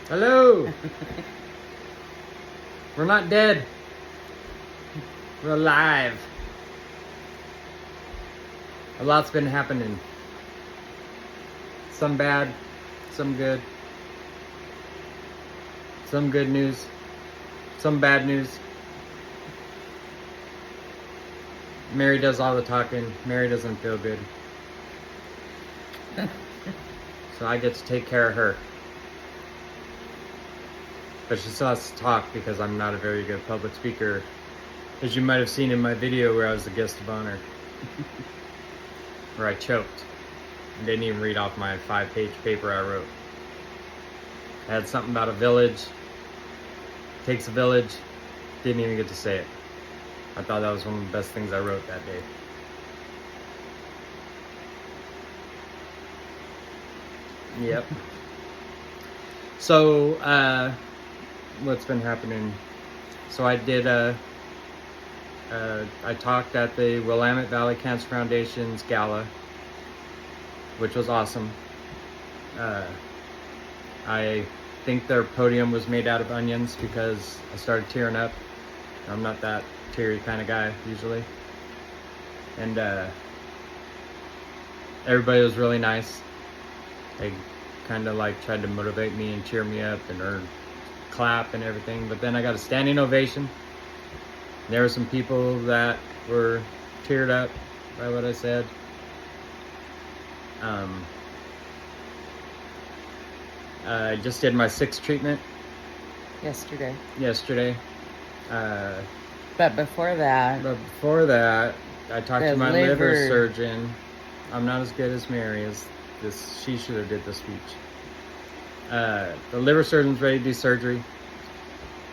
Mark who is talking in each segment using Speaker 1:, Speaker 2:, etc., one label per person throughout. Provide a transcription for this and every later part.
Speaker 1: Hello. We're not dead. We're alive. A lot's been happening. Some bad, some good. Some good news, some bad news. Mary does all the talking. Mary doesn't feel good. So I get to take care of her. But she still has to talk because I'm not a very good public speaker. As you might have seen in my video where I was the guest of honor. Where I choked. And didn't even read off my 5-page paper I wrote. I had something about a village. Takes a village. Didn't even get to say it. I thought that was one of the best things I wrote that day. Yep. So, what's been happening? So I did I talked at the Willamette Valley Cancer Foundation's gala, which was awesome. I think their podium was made out of onions because I started tearing up. I'm not that teary kind of guy usually. And everybody was really nice. They kind of like tried to motivate me and cheer me up and clap and everything. But then I got a standing ovation. There were some people that were teared up by what I said. I just did my 6th treatment
Speaker 2: Yesterday.
Speaker 1: But
Speaker 2: before that,
Speaker 1: I talked to my liver surgeon. I'm not as good as Mary as this. She should have did the speech. The liver surgeon's ready to do surgery.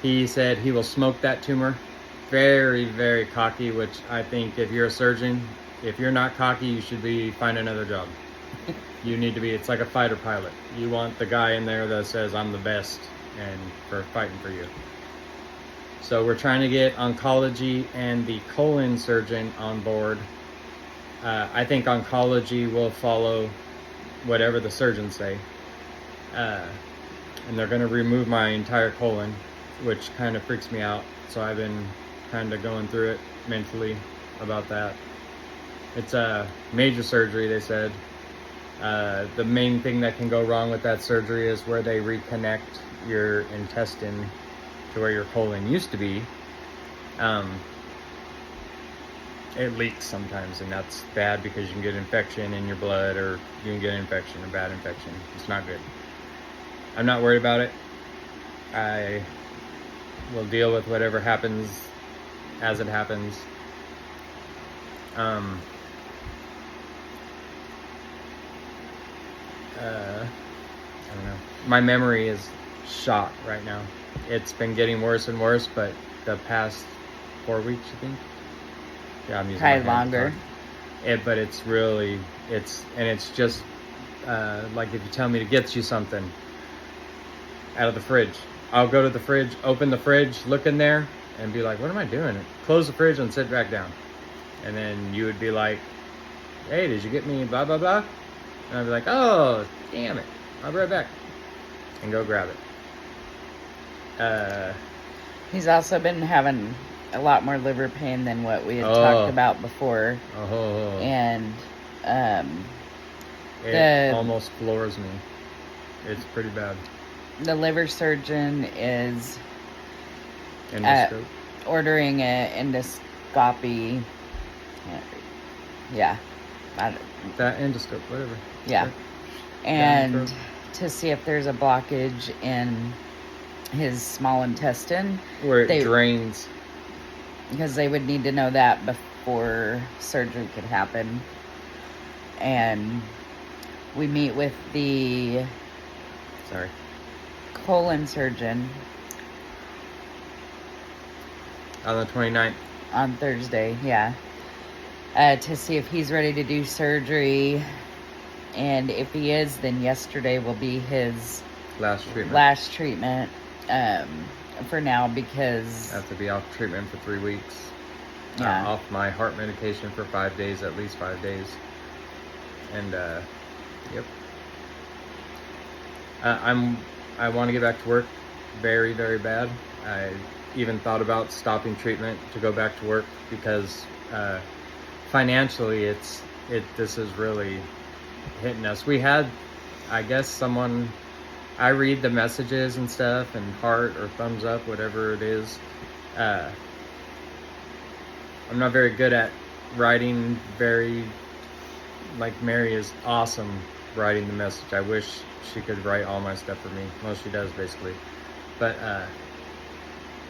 Speaker 1: He said he will smoke that tumor. Very, very cocky, which I think if you're a surgeon, if you're not cocky, you should find another job. You need to be, it's like a fighter pilot. You want the guy in there that says, I'm the best, and for fighting for you. So we're trying to get oncology and the colon surgeon on board. I think oncology will follow whatever the surgeons say. And they're going to remove my entire colon, which kind of freaks me out. So I've been kind of going through it mentally about that. It's a major surgery, they said. The main thing that can go wrong with that surgery is where they reconnect your intestine to where your colon used to be. It leaks sometimes, and that's bad because you can get infection in your blood, or you can get an infection, a bad infection. It's not good. I'm not worried about it. I will deal with whatever happens as it happens. I don't know. My memory is shot right now. It's been getting worse and worse, but the past 4 weeks, I think. Yeah, I'm using
Speaker 2: probably longer.
Speaker 1: But it's really, it's just like if you tell me to get you something out of the fridge, I'll go to the fridge, open the fridge, look in there, and be like, what am I doing? Close the fridge and sit back down. And then you would be like, hey, did you get me blah, blah, blah? And I'd be like, oh, damn it. I'll be right back. And go grab it.
Speaker 2: He's also been having a lot more liver pain than what we had talked about before. And
Speaker 1: it almost floors me. It's pretty bad.
Speaker 2: The liver surgeon is ordering an endoscopy. Yeah.
Speaker 1: That endoscope, whatever.
Speaker 2: Yeah. And to see if there's a blockage in his small intestine.
Speaker 1: Where it drains.
Speaker 2: Because they would need to know that before surgery could happen. And we meet with the colon surgeon
Speaker 1: on the 29th.
Speaker 2: On Thursday, yeah. To see if he's ready to do surgery. And if he is, then yesterday will be his last treatment. For now, because
Speaker 1: I have to be off treatment for 3 weeks.
Speaker 2: Yeah.
Speaker 1: Off my heart medication for 5 days, at least 5 days. And yep. I want to get back to work very, very bad. I even thought about stopping treatment to go back to work because financially this is really hitting us. We had, I guess, someone, I read the messages and stuff and heart or thumbs up, whatever it is. I'm not very good at writing like Mary is awesome writing the message. I wish she could write all my stuff for me. Well, she does basically. But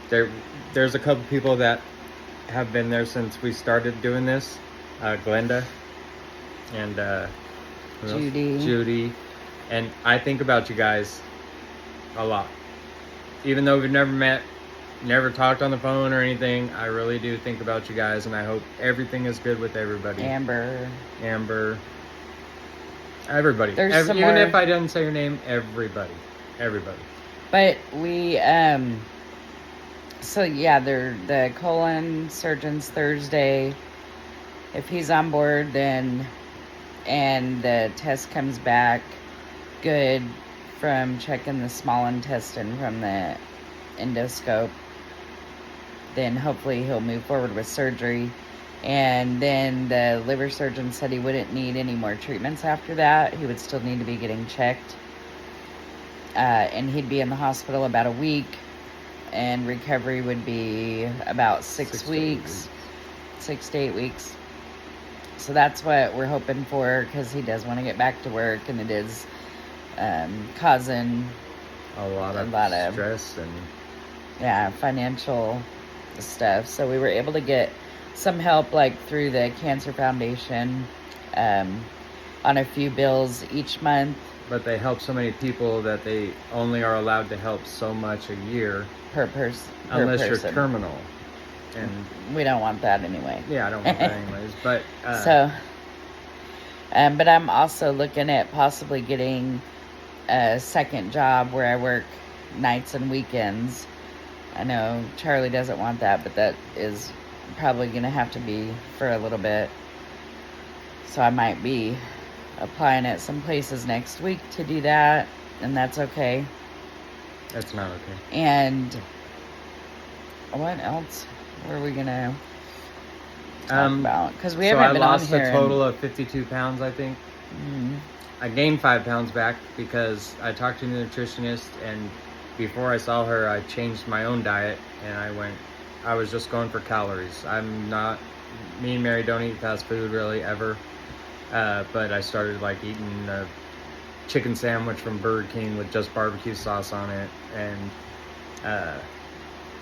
Speaker 1: there's a couple people that have been there since we started doing this. Glenda and Judy. And I think about you guys a lot. Even though we've never met, never talked on the phone or anything, I really do think about you guys, and I hope everything is good with everybody. Amber. Everybody. Even if I didn't say your name, everybody.
Speaker 2: But we, so yeah, they're the colon surgeon's Thursday. If he's on board, then, and the test comes back good from checking the small intestine from the endoscope, then hopefully he'll move forward with surgery. And then the liver surgeon said he wouldn't need any more treatments after that. He would still need to be getting checked. And he'd be in the hospital about a week, and recovery would be about 6 weeks, 6 to 8 weeks. So that's what we're hoping for, because he does want to get back to work, and it is causing
Speaker 1: a lot of stress and
Speaker 2: financial stuff. So we were able to get some help, like through the Cancer Foundation, on a few bills each month.
Speaker 1: But they help so many people that they only are allowed to help so much a year
Speaker 2: per person,
Speaker 1: unless you're terminal. And
Speaker 2: we don't want that anyway.
Speaker 1: Yeah, I don't want that anyways. But
Speaker 2: but I'm also looking at possibly getting a second job where I work nights and weekends. I know Charlie doesn't want that, but that is probably going to have to be for a little bit. So I might be applying at some places next week to do that, and that's okay.
Speaker 1: That's not okay.
Speaker 2: And what else were we going to talk about? Because we haven't been on here.
Speaker 1: So I lost a total of 52 pounds, I think.
Speaker 2: Mm-hmm.
Speaker 1: I gained 5 pounds back because I talked to a nutritionist, and before I saw her, I changed my own diet, and I was just going for calories. Me and Mary don't eat fast food really ever, but I started like eating a chicken sandwich from Burger King with just barbecue sauce on it, and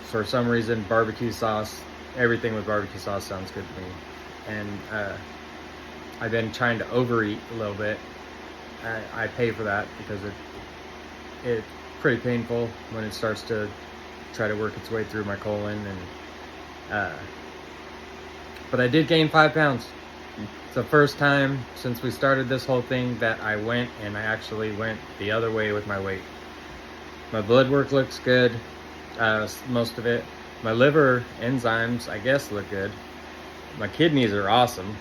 Speaker 1: for some reason barbecue sauce, everything with barbecue sauce sounds good to me. And I've been trying to overeat a little bit. I pay for that because it's pretty painful when it starts to try to work its way through my colon. And but I did gain 5 pounds. It's the first time since we started this whole thing that I actually went the other way with my weight. My blood work looks good, most of it. My liver enzymes, I guess, look good. My kidneys are awesome.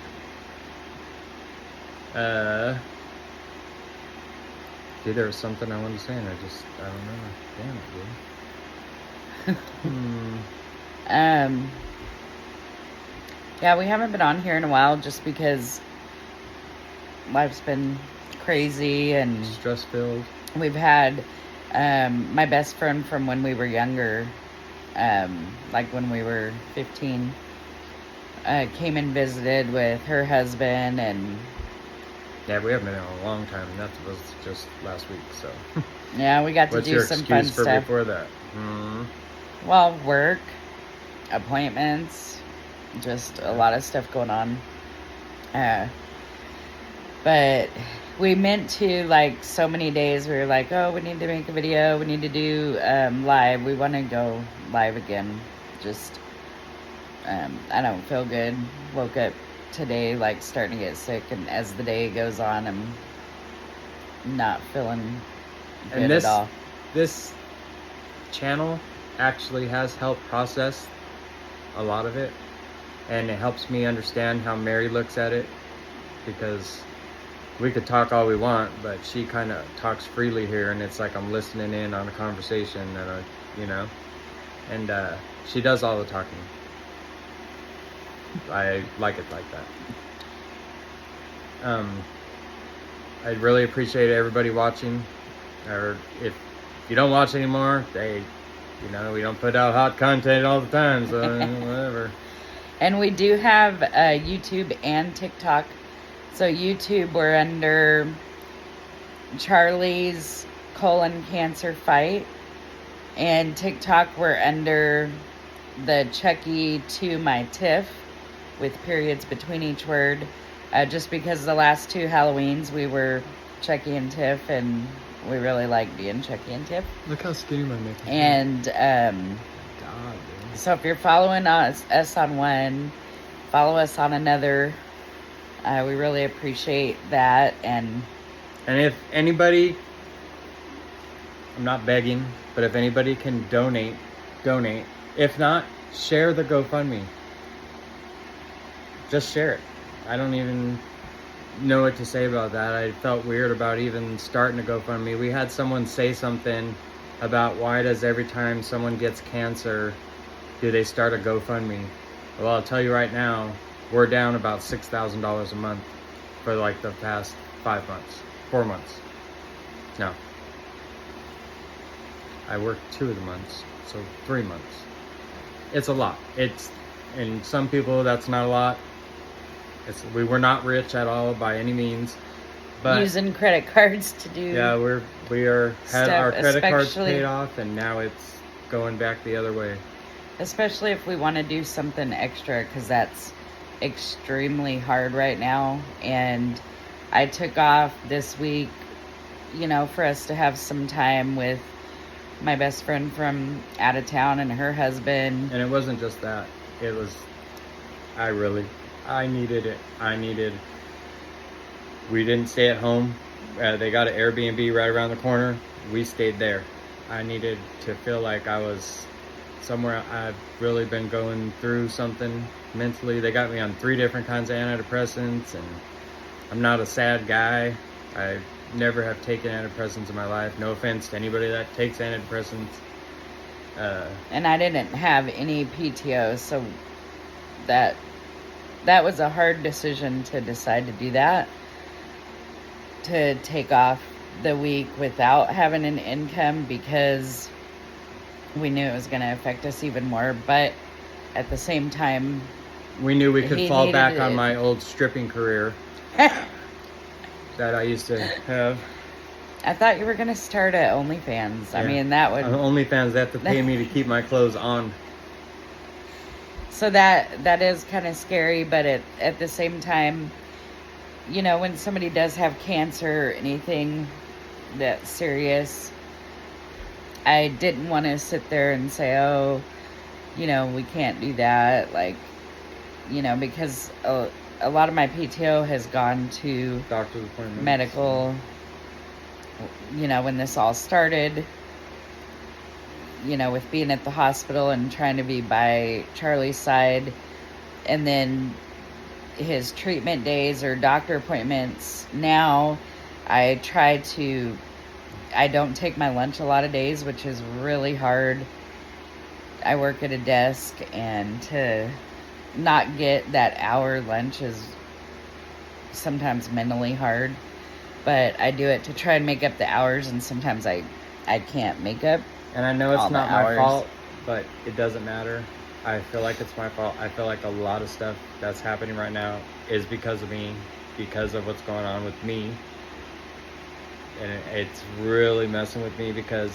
Speaker 1: Dude, there was something I wanted to say, and I don't know. Damn it, dude.
Speaker 2: Yeah, we haven't been on here in a while just because life's been crazy and
Speaker 1: stress-filled.
Speaker 2: We've had my best friend from when we were younger, like when we were 15, came and visited with her husband, and
Speaker 1: yeah, we haven't been in a long time, and that was just last week, so.
Speaker 2: Yeah, we got to do some fun stuff.
Speaker 1: What's your excuse for before that? Mm-hmm.
Speaker 2: Well, work, appointments, just a lot of stuff going on. But we meant to, like, so many days, we were like, oh, we need to make a video, we need to do live. We want to go live again. Just, I don't feel good. Woke up today, like, starting to get sick, and as the day goes on, I'm not feeling good at all.
Speaker 1: This channel actually has helped process a lot of it, and it helps me understand how Mary looks at it, because we could talk all we want, but she kind of talks freely here, and it's like I'm listening in on a conversation, and and she does all the talking. I like it like that. I really appreciate everybody watching, or if you don't watch anymore, we don't put out hot content all the time, so whatever.
Speaker 2: And we do have YouTube and TikTok. So YouTube, we're under Charlie's colon cancer fight. And TikTok, we're under the Chucky to my Tiff with periods between each word. Just because the last 2 Halloweens we were Chucky and Tiff, and we really like being Chucky and Tiff.
Speaker 1: Look how skinny my makeup is.
Speaker 2: And so if you're following us on one, follow us on another. We really appreciate that. And
Speaker 1: if anybody, I'm not begging, but if anybody can donate. If not, share the GoFundMe. Just share it. I don't even know what to say about that. I felt weird about even starting a GoFundMe. We had someone say something about why does every time someone gets cancer, do they start a GoFundMe? Well, I'll tell you right now, we're down about $6,000 a month for like the past 4 months. No. I worked 2 of the months, so 3 months. It's a lot. And some people, that's not a lot. We were not rich at all by any means, but
Speaker 2: using credit cards to do.
Speaker 1: Yeah, we had our credit cards paid off, and now it's going back the other way.
Speaker 2: Especially if we want to do something extra, because that's extremely hard right now. And I took off this week, for us to have some time with my best friend from out of town and her husband.
Speaker 1: And it wasn't just that. It was, I needed it. We didn't stay at home. They got an Airbnb right around the corner. We stayed there. I needed to feel like I was somewhere. I've really been going through something mentally. They got me on 3 different kinds of antidepressants, and I'm not a sad guy. I never have taken antidepressants in my life. No offense to anybody that takes antidepressants.
Speaker 2: And I didn't have any PTO, so that was a hard decision to decide to do that, to take off the week without having an income, because we knew it was going to affect us even more. But at the same time,
Speaker 1: we knew we could fall back on my old stripping career that I used to have.
Speaker 2: I thought you were going to start at OnlyFans. Yeah. I mean, that would...
Speaker 1: OnlyFans, they have to pay me to keep my clothes on.
Speaker 2: So that is kind of scary, but at the same time, when somebody does have cancer or anything that's serious, I didn't want to sit there and say, oh, we can't do that. Like, because a lot of my PTO has gone to
Speaker 1: doctor's appointments,
Speaker 2: medical, when this all started, with being at the hospital and trying to be by Charlie's side, and then his treatment days or doctor appointments. Now I don't take my lunch a lot of days, which is really hard. I work at a desk, and to not get that hour lunch is sometimes mentally hard, but I do it to try and make up the hours, and sometimes I can't make up.
Speaker 1: And I know it's not my fault, but it doesn't matter. I feel like it's my fault. I feel like a lot of stuff that's happening right now is because of me, because of what's going on with me. And it's really messing with me, because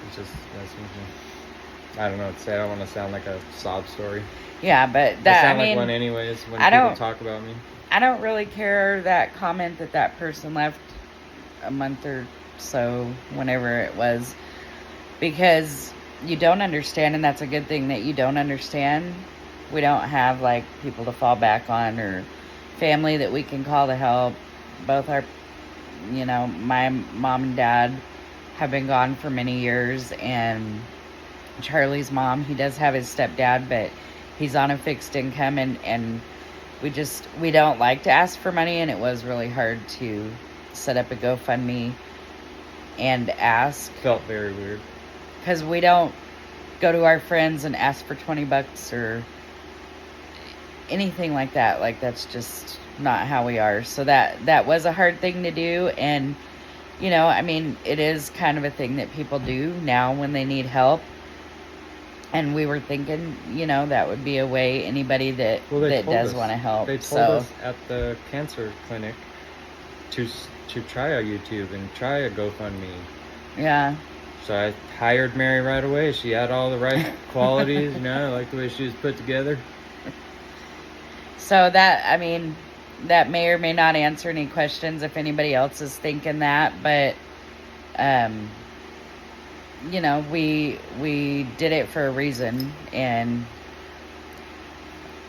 Speaker 1: it's just messing with me. I don't know what to say. I don't want to sound like a sob story.
Speaker 2: Yeah, but that,
Speaker 1: I sound like one anyways when people talk about me.
Speaker 2: I don't really care that comment that person left a month or so, whenever it was, because you don't understand, and that's a good thing that you don't understand. We don't have like people to fall back on, or family that we can call to help. Both our, my mom and dad have been gone for many years, and Charlie's mom, he does have his stepdad, but he's on a fixed income, and we don't like to ask for money, and it was really hard to set up a GoFundMe and ask.
Speaker 1: Felt very weird.
Speaker 2: Because we don't go to our friends and ask for $20 or anything like that. Like, that's just not how we are. So that was a hard thing to do. And, you know, I mean, it is kind of a thing that people do now when they need help. And we were thinking, you know, that would be a way anybody that does want to help.
Speaker 1: They told us at the cancer clinic to try a YouTube and try a GoFundMe.
Speaker 2: Yeah.
Speaker 1: So I hired Mary right away. She had all the right qualities, you know, I like the way she was put together.
Speaker 2: So that, I mean, that may or may not answer any questions if anybody else is thinking that, but, you know, we did it for a reason, and,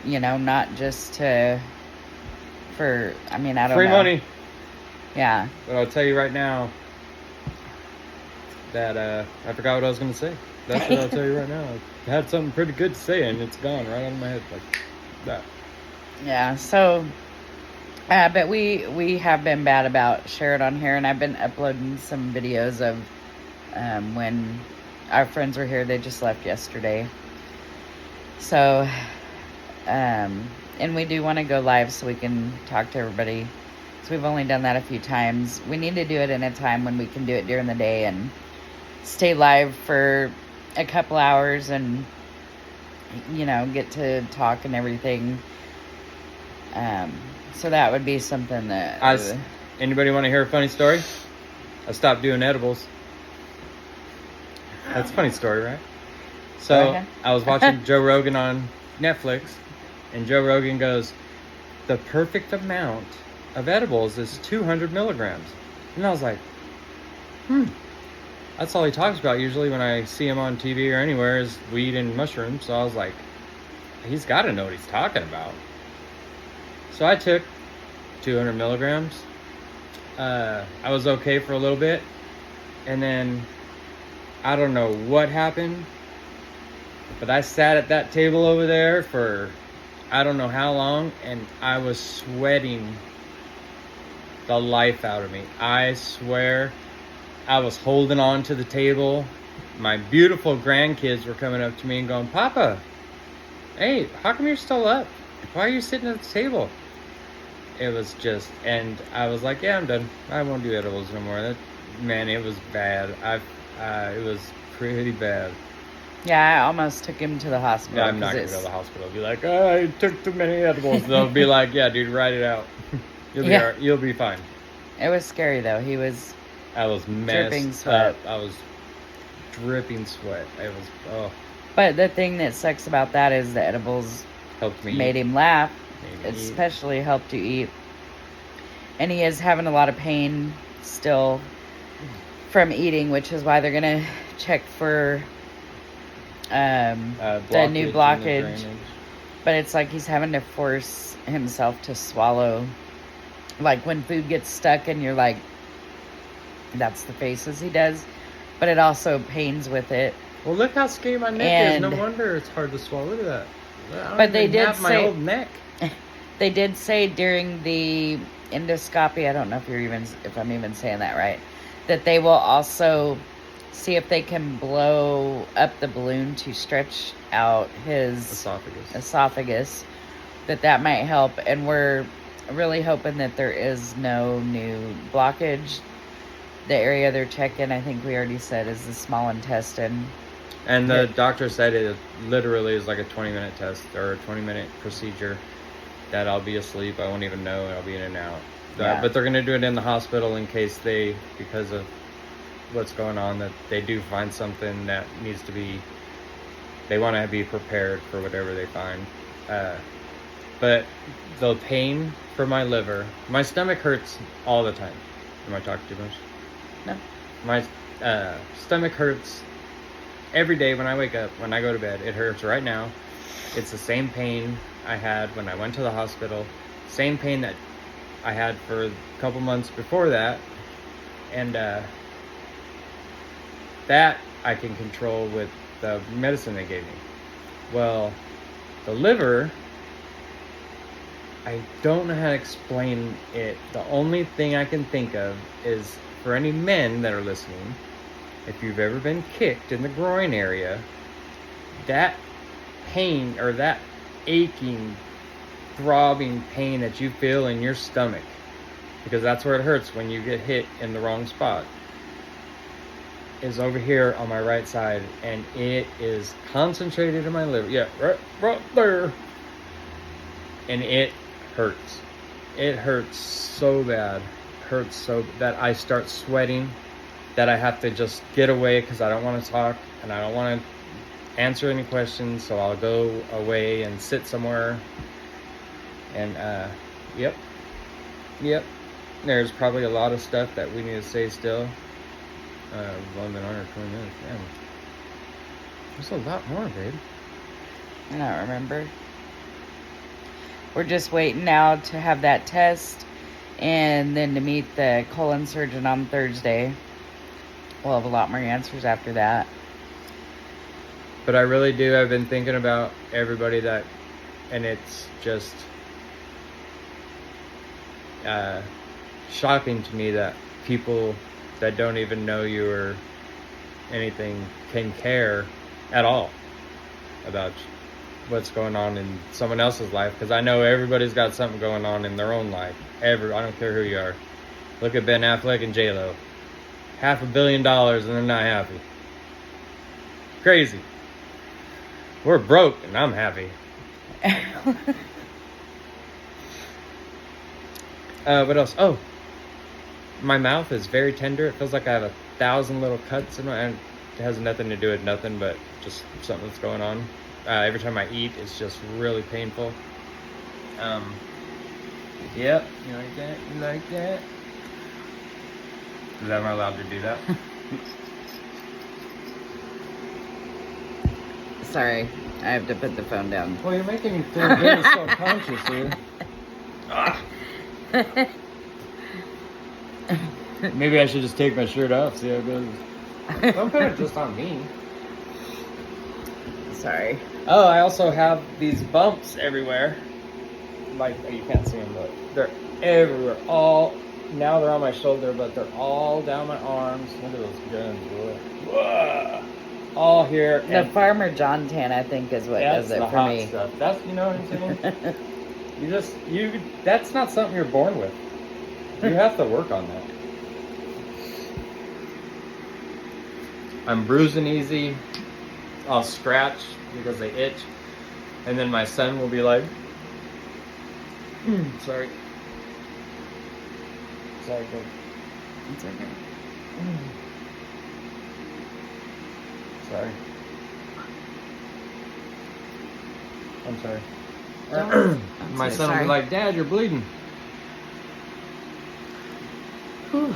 Speaker 2: you know, not just I mean, I don't know.
Speaker 1: Free money.
Speaker 2: Yeah.
Speaker 1: But I'll tell you right now that I forgot what I was going to say. That's what I'll tell you right now. I had something pretty good to say, and it's gone right out of my head like that.
Speaker 2: Yeah, so, but we have been bad about sharing on here, and I've been uploading some videos of when our friends were here. They just left yesterday. So, and we do want to go live so we can talk to everybody. So we've only done that a few times. We need to do it in a time when we can do it during the day and stay live for a couple hours and, you know, get to talk and everything. So that would be something that...
Speaker 1: Anybody want to hear a funny story? I stopped doing edibles. That's a funny story, right? So, I was watching Joe Rogan on Netflix, and Joe Rogan goes, the perfect amount of edibles is 200 milligrams. And I was like, that's all he talks about usually when I see him on TV or anywhere is weed and mushrooms. So I was like, he's got to know what he's talking about. So I took 200 milligrams. I was okay for a little bit. And then I don't know what happened, but I sat at that table over there for I don't know how long, and I was sweating the life out of me. I swear, I was holding on to the table. My beautiful grandkids were coming up to me and going, Papa, hey, how come you're still up? Why are you sitting at the table? It was just, and I was like, yeah, I'm done. I won't do edibles no more. Man, it was bad. It was pretty bad.
Speaker 2: Yeah, I almost took him to the hospital.
Speaker 1: Yeah, I'm not going to go to the hospital. I'll be like, I took too many edibles. They'll be like, yeah, dude, write it out. You'll be fine.
Speaker 2: It was scary, though.
Speaker 1: I was
Speaker 2: dripping sweat.
Speaker 1: I was dripping sweat. It was,
Speaker 2: But the thing that sucks about that is the edibles
Speaker 1: helped me
Speaker 2: made him laugh. Especially helped you eat. And he is having a lot of pain still from eating, which is why they're going to check for the new blockage. But it's like he's having to force himself to swallow. Like when food gets stuck and you're like, that's the faces he does. But it also pains with it.
Speaker 1: Well, look how skinny my neck is. No wonder it's hard to swallow. Look at that.
Speaker 2: But they did say...
Speaker 1: my old neck.
Speaker 2: They did say during the endoscopy, I don't know if I'm even saying that right, that they will also see if they can blow up the balloon to stretch out his esophagus, that might help. And we're really hoping that there is no new blockage. The area they're checking, I think we already said, is the small intestine.
Speaker 1: And the doctor said it literally is like a 20-minute test or a 20-minute procedure that I'll be asleep. I won't even know. I'll be in and out. But they're going to do it in the hospital in case because of what's going on, that they do find something that needs to be, they want to be prepared for whatever they find. But the pain for my liver, my stomach hurts all the time. Am I talking too much?
Speaker 2: No.
Speaker 1: My stomach hurts every day when I wake up, when I go to bed. It hurts right now. It's the same pain I had when I went to the hospital. Same pain that I had for a couple months before that. And that I can control with the medicine they gave me. Well, the liver, I don't know how to explain it. The only thing I can think of is for any men that are listening, if you've ever been kicked in the groin area, that pain or that aching, throbbing pain that you feel in your stomach, because that's where it hurts when you get hit in the wrong spot, is over here on my right side, and it is concentrated in my liver. Yeah, right there. And it hurts. It hurts so bad. Hurts so that I start sweating, that I have to just get away because I don't want to talk and I don't want to answer any questions. So I'll go away and sit somewhere. And yep. There's probably a lot of stuff that we need to say still. We've only been on here 20 minutes. Man. There's a lot more, babe.
Speaker 2: I don't remember. We're just waiting now to have that test and then to meet the colon surgeon on Thursday. We'll have a lot more answers after that.
Speaker 1: But I really do. I've been thinking about everybody that, and it's just shocking to me that people that don't even know you or anything can care at all about what's going on in someone else's life, because I know everybody's got something going on in their own life. I don't care who you are. Look at Ben Affleck and J-Lo. $500 million and they're not happy. Crazy. We're broke and I'm happy. What else? Oh, my mouth is very tender. It feels like I have 1,000 little cuts in my. And it has nothing to do with nothing, but just something that's going on. Every time I eat, it's just really painful. Yep. You like that? You like that? Am I allowed to do that?
Speaker 2: Sorry, I have to put the phone down.
Speaker 1: Well, you're making me feel very self-conscious here. Maybe I should just take my shirt off, see how it goes. Don't put it just on me.
Speaker 2: Sorry.
Speaker 1: Oh, I also have these bumps everywhere. Like, you can't see them, but they're everywhere. Now they're on my shoulder, but they're all down my arms. Look at those guns, boy. Whoa. All here.
Speaker 2: The Farmer John tan, I think, is what does it for me.
Speaker 1: Stuff. That's, you know what I'm saying? That's not something you're born with. You have to work on that. I'm bruising easy. I'll scratch because they itch. And then my son will be like, sorry. Sorry, babe.
Speaker 2: It's okay.
Speaker 1: Sorry. I'm sorry. My son will be like, Dad, you're bleeding.
Speaker 2: Whew.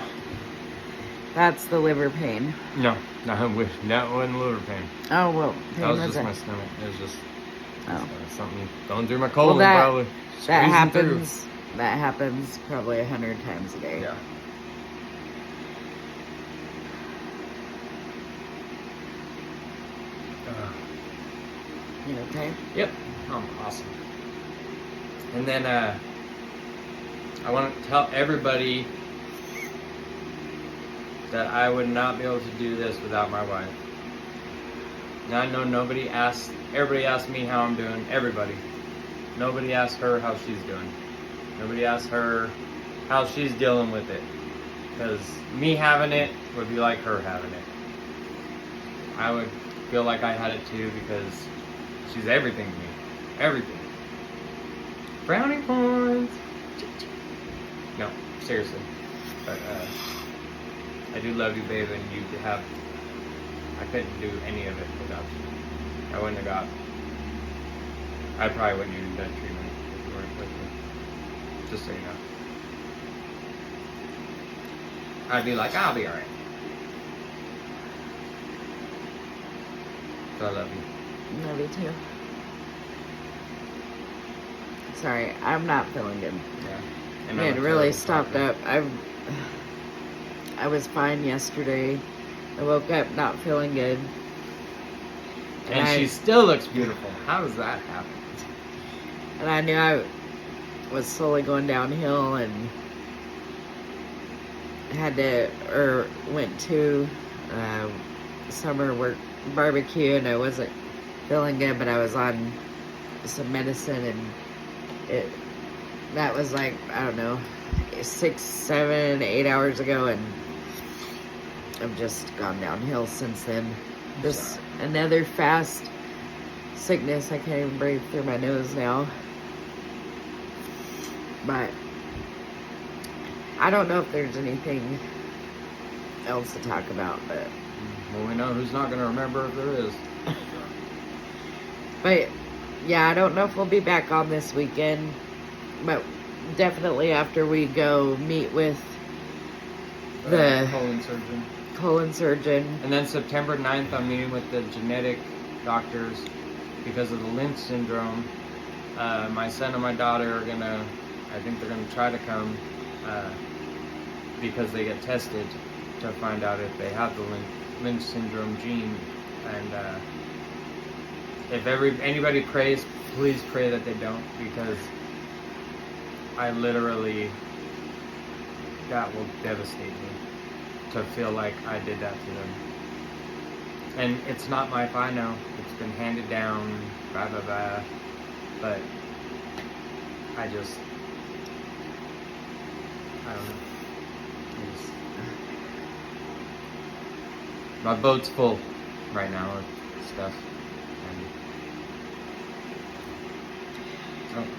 Speaker 2: That's the liver pain.
Speaker 1: No, that wasn't liver pain.
Speaker 2: Oh, well.
Speaker 1: That was just my stomach. It was just something going through my
Speaker 2: Well,
Speaker 1: colon, probably.
Speaker 2: That happens. Through. That happens probably 100 times a day.
Speaker 1: Yeah.
Speaker 2: You okay?
Speaker 1: Yep. I'm awesome. And then I want to tell everybody that I would not be able to do this without my wife. Now I know everybody asks me how I'm doing. Everybody. Nobody asks her how she's doing. Nobody asks her how she's dealing with it. Because me having it would be like her having it. I would feel like I had it too, because she's everything to me. Everything. Brownie points. No, seriously. But I do love you, babe, and I couldn't do any of it without you. I wouldn't have got. I probably wouldn't even done treatment if you weren't with me. Just so you know. I'd be like, I'll be alright. So I love you.
Speaker 2: Love you too. Sorry, I'm not feeling good.
Speaker 1: Yeah.
Speaker 2: It really stopped up. I was fine yesterday. I woke up not feeling good.
Speaker 1: And she still looks beautiful. How does that happen?
Speaker 2: And I knew was slowly going downhill, and went to summer work barbecue, and I wasn't feeling good, but I was on some medicine, and that was like, I don't know, 6, 7, 8 hours ago, and I've just gone downhill since then. Just another fast sickness. I can't even breathe through my nose now. But I don't know if there's anything else to talk about, but
Speaker 1: well, we know who's not going to remember if there is.
Speaker 2: But yeah, I don't know if we'll be back on this weekend, but definitely after we go meet with the colon surgeon.
Speaker 1: And then September 9th, I'm meeting with the genetic doctors because of the Lynch syndrome. My son and my daughter are I think they're gonna try to come because they get tested to find out if they have the Lynch syndrome gene. And if anybody prays, please pray that they don't, because I literally, that will devastate me to feel like I did that to them. And it's not my fault, I know. It's been handed down, blah, blah, blah. But I don't know. My boat's full right now with stuff.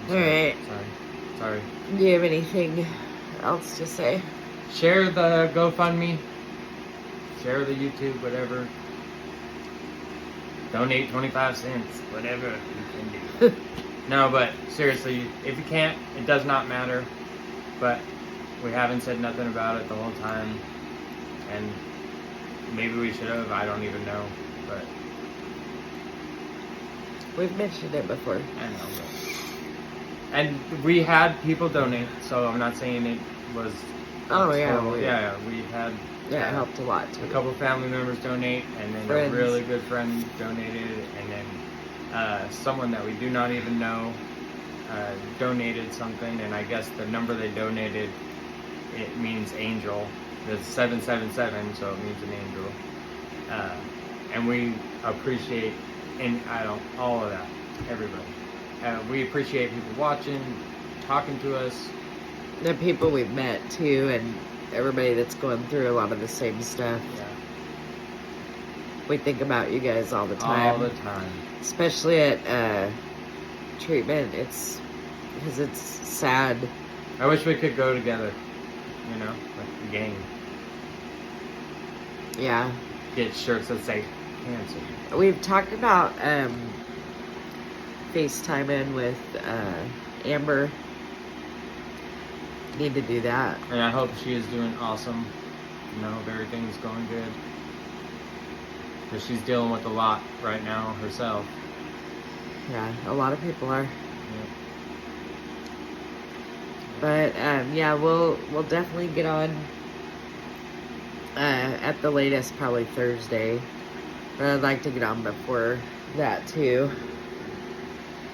Speaker 2: Alright.
Speaker 1: Sorry.
Speaker 2: Do you have anything else to say?
Speaker 1: Share the GoFundMe. Share the YouTube, whatever. Donate 25 cents, whatever you can do. No, but seriously, if you can't, it does not matter. But we haven't said nothing about it the whole time. And maybe we should have, I don't even know. But
Speaker 2: we've mentioned it before.
Speaker 1: I know, but... And we had people donate, so I'm not saying it was...
Speaker 2: Oh, yeah.
Speaker 1: We had...
Speaker 2: Yeah, it helped a lot, too.
Speaker 1: A couple family members donate, and then
Speaker 2: friends.
Speaker 1: A really good friend donated, and then someone that we do not even know donated something, and I guess the number they donated, it means angel. It's 777, so it means an angel. And we appreciate all of that, everybody. We appreciate people watching, talking to us.
Speaker 2: The people we've met, too, and everybody that's going through a lot of the same stuff.
Speaker 1: Yeah.
Speaker 2: We think about you guys all the time.
Speaker 1: All the time.
Speaker 2: Especially at treatment. Because it's sad.
Speaker 1: I wish we could go together, like the gang.
Speaker 2: Yeah.
Speaker 1: Get shirts that say cancer.
Speaker 2: We've talked about FaceTiming with Amber. Need to do that.
Speaker 1: And I hope she is doing awesome. If everything's going good. Because she's dealing with a lot right now herself.
Speaker 2: Yeah, a lot of people are.
Speaker 1: Yeah.
Speaker 2: But yeah, we'll definitely get on at the latest, probably Thursday. But I'd like to get on before that too.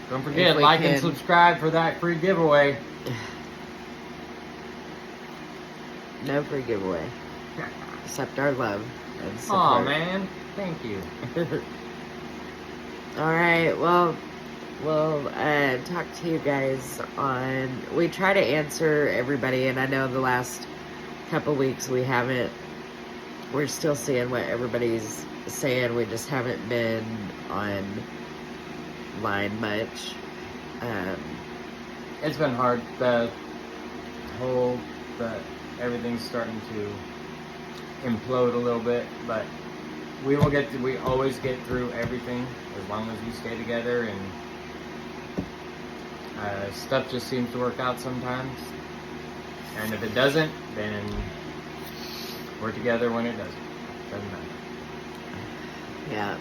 Speaker 1: Don't forget, like and subscribe for that free giveaway.
Speaker 2: No free giveaway. Except our love and support.
Speaker 1: Aw, man. Thank you.
Speaker 2: Alright, well, we'll talk to you guys on... We try to answer everybody, and I know the last couple weeks we haven't. We're still seeing what everybody's saying. We just haven't been online much.
Speaker 1: It's been hard. Everything's starting to implode a little bit, but we always get through everything as long as we stay together, and stuff just seems to work out sometimes, and if it doesn't, then we're together when it doesn't. Doesn't matter.
Speaker 2: Yeah.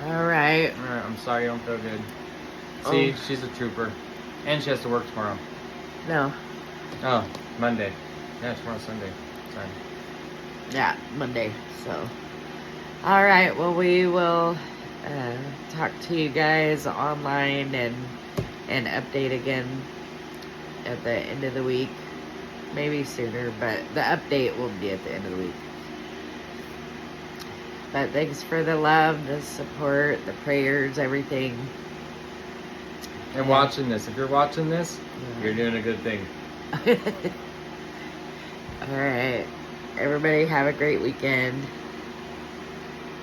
Speaker 2: Alright,
Speaker 1: I'm sorry you don't feel good. See, she's a trooper, and she has to work tomorrow.
Speaker 2: No.
Speaker 1: Oh, Monday. Yeah, tomorrow's Sunday. Sorry.
Speaker 2: Yeah, Monday. So, all right. Well, we will talk to you guys online and update again at the end of the week. Maybe sooner, but the update will be at the end of the week. But thanks for the love, the support, the prayers, everything.
Speaker 1: And watching this. If you're watching this, you're doing a good thing.
Speaker 2: All right. Everybody have a great weekend.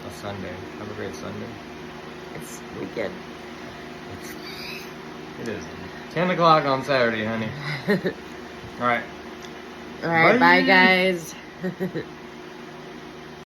Speaker 1: A Sunday. Have a great Sunday.
Speaker 2: It's weekend.
Speaker 1: It is. 10 o'clock on Saturday, honey. All right.
Speaker 2: All right. Bye guys.